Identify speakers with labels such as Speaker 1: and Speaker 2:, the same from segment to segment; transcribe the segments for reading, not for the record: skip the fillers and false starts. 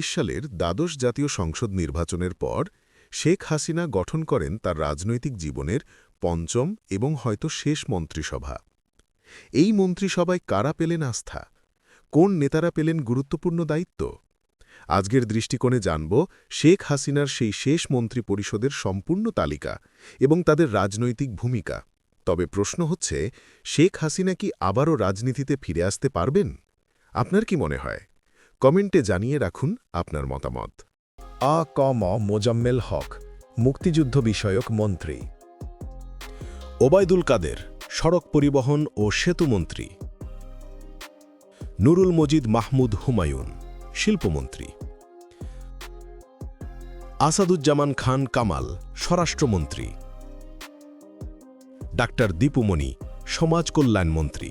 Speaker 1: সালের দ্বাদশ জাতীয় সংসদ নির্বাচনের পর শেখ হাসিনা গঠন করেন তার রাজনৈতিক জীবনের পঞ্চম এবং হয়তো শেষ মন্ত্রিসভা। এই মন্ত্রিসভায় কারা পেলেন আস্থা? কোন নেতারা পেলেন গুরুত্বপূর্ণ দায়িত্ব? আজকের দৃষ্টিকোণে জানব শেখ হাসিনার সেই শেষ মন্ত্রী পরিষদের সম্পূর্ণ তালিকা এবং তাদের রাজনৈতিক ভূমিকা। তবে প্রশ্ন হচ্ছে, শেখ হাসিনা কি আবারও রাজনীতিতে ফিরে আসতে পারবেন? আপনার কি মনে হয়? কমেন্টে জানিয়ে রাখুন আপনার মতামত।
Speaker 2: আ.ক.ম. মোজাম্মেল হক, মুক্তিযুদ্ধ বিষয়ক মন্ত্রী। ওবায়দুল কাদের, সড়ক পরিবহন ও সেতু মন্ত্রী। নুরুল মজিদ মাহমুদ হুমায়ুন, শিল্পমন্ত্রী। আসাদুজ্জামান খান কামাল, স্বরাষ্ট্রমন্ত্রী। ডাক্তার দীপুমণি, সমাজ কল্যাণ মন্ত্রী।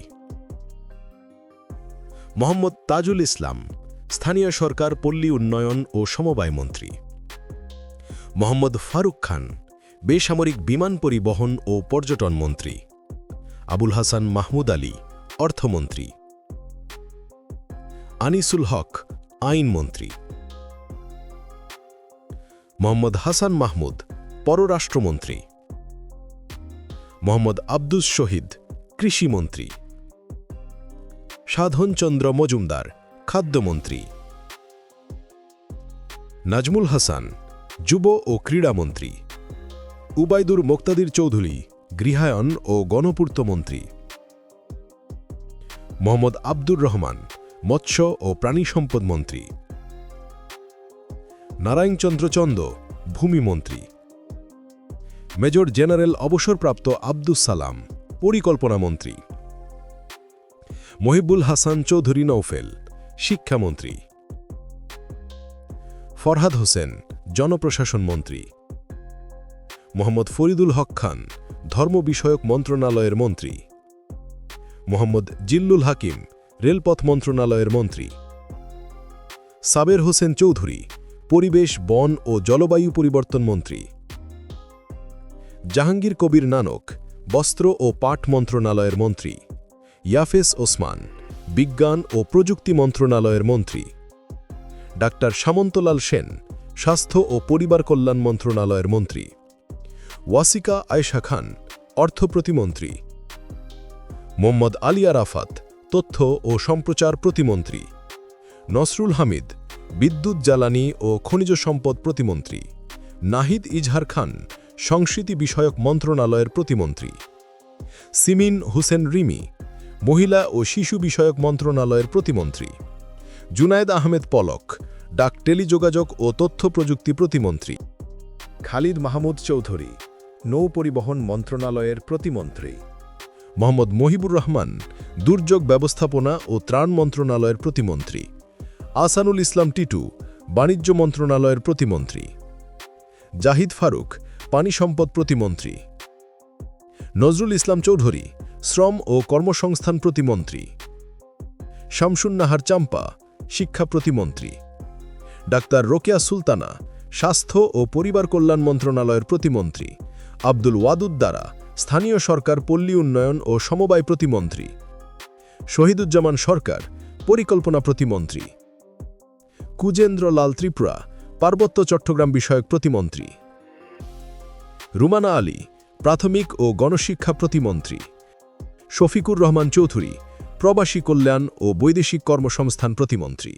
Speaker 2: মোহাম্মদ তাজুল ইসলাম, স্থানীয় সরকার পল্লী উন্নয়ন ও সমবায় মন্ত্রী। মোহাম্মদ ফারুক খান, বেসামরিক বিমান পরিবহন ও পর্যটন মন্ত্রী। আবুল হাসান মাহমুদ আলী, অর্থমন্ত্রী। আনিসুল হক, আইনমন্ত্রী। মোহাম্মদ হাসান মাহমুদ, পররাষ্ট্রমন্ত্রী। মোহাম্মদ আব্দুস শহীদ, কৃষিমন্ত্রী। সাধনচন্দ্র মজুমদার, খাদ্যমন্ত্রী। নাজমুল হাসান, যুব ও ক্রীড়ামন্ত্রী। উবাইদুর মোক্তাদির চৌধুরী, গৃহায়ন ও গণপূর্ত মন্ত্রী। মোহাম্মদ আব্দুর রহমান, মৎস্য ও প্রাণী সম্পদ মন্ত্রী। নারায়ণচন্দ্র চন্দ, ভূমিমন্ত্রী। মেজর জেনারেল অবসরপ্রাপ্ত আব্দুস সালাম, পরিকল্পনা মন্ত্রী। মহিবুল হাসান চৌধুরী নৌফেল, শিক্ষামন্ত্রী। ফরহাদ হোসেন, জনপ্রশাসন মন্ত্রী। মোহাম্মদ ফরিদুল হক খান, ধর্ম বিষয়ক মন্ত্রণালয়ের মন্ত্রী। মোহাম্মদ জিল্লুল হাকিম, রেলপথ মন্ত্রণালয়ের মন্ত্রী। সাবের হোসেন চৌধুরী, পরিবেশ, বন ও জলবায়ু পরিবর্তন মন্ত্রী। জাহাঙ্গীর কবির নানক, বস্ত্র ও পাট মন্ত্রণালয়ের মন্ত্রী। ইয়াফেস ওসমান, বিজ্ঞান ও প্রযুক্তি মন্ত্রণালয়ের মন্ত্রী। ডাক্তার সামন্তলাল সেন, স্বাস্থ্য ও পরিবার কল্যাণ মন্ত্রণালয়ের মন্ত্রী। ওয়াসিকা আয়েশা খান, অর্থ প্রতিমন্ত্রী। মোহাম্মদ আলী আরাফাত, তথ্য ও সম্প্রচার প্রতিমন্ত্রী। নসরুল হামিদ, বিদ্যুৎ, জ্বালানি ও খনিজ সম্পদ প্রতিমন্ত্রী। নাহিদ ইজহার খান, সংস্কৃতি বিষয়ক মন্ত্রণালয়ের প্রতিমন্ত্রী। সিমিন হুসেন রিমি, মহিলা ও শিশু বিষয়ক মন্ত্রণালয়ের প্রতিমন্ত্রী। জুনায়েদ আহমেদ পলক, ডাক, টেলিযোগাযোগ ও তথ্য প্রযুক্তি প্রতিমন্ত্রী। খালিদ মাহমুদ চৌধুরী, নৌ পরিবহন মন্ত্রণালয়ের প্রতিমন্ত্রী। মোহাম্মদ মহিবুর রহমান, দুর্যোগ ব্যবস্থাপনা ও ত্রাণ মন্ত্রণালয়ের প্রতিমন্ত্রী। আসানুল ইসলাম টিটু, বাণিজ্য মন্ত্রণালয়ের প্রতিমন্ত্রী। জাহিদ ফারুক, পানি সম্পদ প্রতিমন্ত্রী। নজরুল ইসলাম চৌধুরী, শ্রম ও কর্মসংস্থান প্রতিমন্ত্রী। শামসুন নাহার চাম্পা, শিক্ষা প্রতিমন্ত্রী। ডাক্তার রোকেয়া সুলতানা, স্বাস্থ্য ও পরিবার কল্যাণ মন্ত্রণালয়ের প্রতিমন্ত্রী। আব্দুল ওয়াদুদ দ্বারা, স্থানীয় সরকার পল্লী উন্নয়ন ও সমবায় প্রতিমন্ত্রী। শহীদুজ্জামান সরকার, পরিকল্পনা প্রতিমন্ত্রী। কুজেন্দ্র লাল ত্রিপুরা, পার্বত্য চট্টগ্রাম বিষয়ক প্রতিমন্ত্রী। রুমানা আলী, প্রাথমিক ও গণশিক্ষা প্রতিমন্ত্রী। শফিকুর রহমান চৌধুরী, প্রবাসী কল্যাণ ও বৈদেশিক কর্মসংস্থান প্রতিমন্ত্রী।